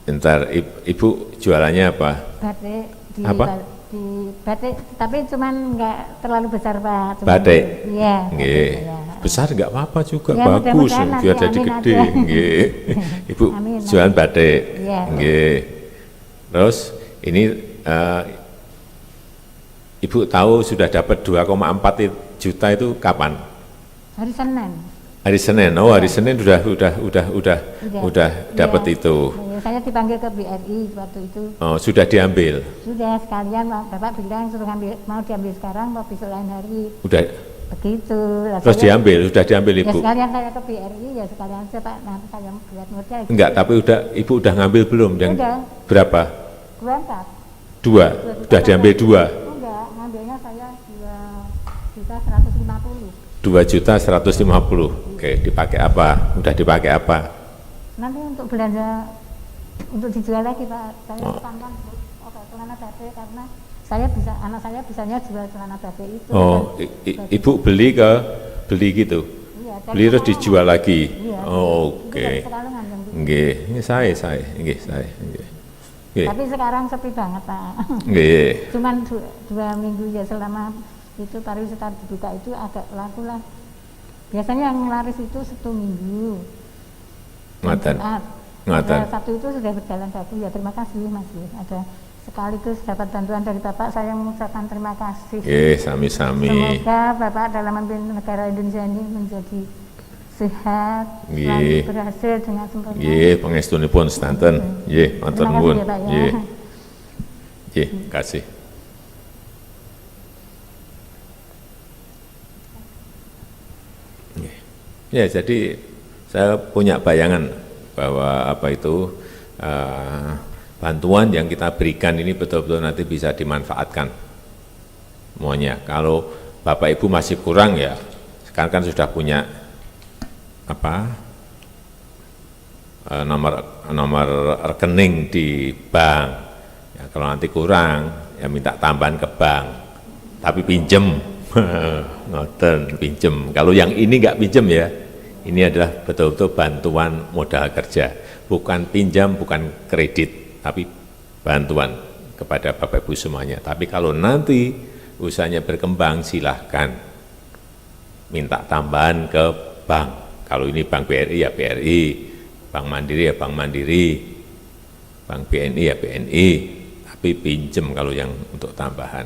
Bentar, Ibu jualannya apa? Batik di Apa? Di batik, tapi cuman nggak terlalu besar Pak. Batik? Iya. Nggih. Ya. Besar nggak apa-apa juga, Ya, bagus, mudah-mudahan nanti, biar jadi amin gede. aja. Nggih. Ibu Amin, jualan batik. Iya. Nggih. Terus ini Ibu tahu sudah dapat 2,4 juta itu kapan? Hari Senin. Hari Senin. Oh, hari Senin udah dapat Iya. itu. Ya, saya dipanggil ke BRI waktu itu. Oh, sudah diambil. Sudah sekalian Bapak bilang suruh mau diambil sekarang mau besok lain hari. Udah. Begitu. Lah Terus saya, sudah diambil ya Ibu. sekalian saya ke BRI ya sekalian saya Pak, nanti saya buat modal. Enggak, tapi Ibu udah ngambil belum? Yang Udah. berapa? 24. Dua. Udah diambil 2. Enggak, ngambilnya saya 2.150. 2.150.000. Oke, dipakai apa? Udah dipakai apa? Nanti untuk belanja untuk dijual lagi Pak. Saya Oh. tambah celana batik karena anak saya bisanya jual celana batik itu. Oh, Ibu beli gitu. Iya, Beli terus dijual lagi. Iya. Oh, Itu oke. dari sekarang ngambil. Nggih, ini saya. Nggih, saya. Nggih. Nggih. Tapi sekarang sepi banget Pak. Nggih. Cuman 2 minggu ya selama itu pariwisata dibuka itu agak laku lah. Biasanya yang laris itu 1 minggu. Ngoten. Ngoten. Sabtu itu sudah berjalan bagus ya, terima kasih Mas. Ada sekaligus dapat bantuan dari Bapak, saya mengucapkan terima kasih. Sami-sami. Semoga Bapak dalam memimpin negara Indonesia ini menjadi sehat, selalu berhasil dengan sempurna. Nggih, pangestunipun sedanten. Nggih, matur Terima nuwun. kasih ya, Pak, ya. Nggih. Nggih, kasih. Nggih. Ya, jadi saya punya bayangan bahwa bantuan yang kita berikan ini betul-betul nanti bisa dimanfaatkan semuanya. Kalau Bapak Ibu masih kurang ya, sekarang kan sudah punya nomor rekening di bank. Ya, kalau nanti kurang ya minta tambahan ke bank, tapi pinjem. Ngoten, pinjem. Kalau yang ini nggak pinjem ya, ini adalah betul-betul bantuan modal kerja, bukan pinjam, bukan kredit, tapi bantuan kepada Bapak Ibu semuanya. Tapi kalau nanti usahanya berkembang, silahkan minta tambahan ke bank. Kalau ini Bank BRI ya BRI, Bank Mandiri ya Bank Mandiri, Bank BNI ya BNI, tapi pinjem kalau yang untuk tambahan.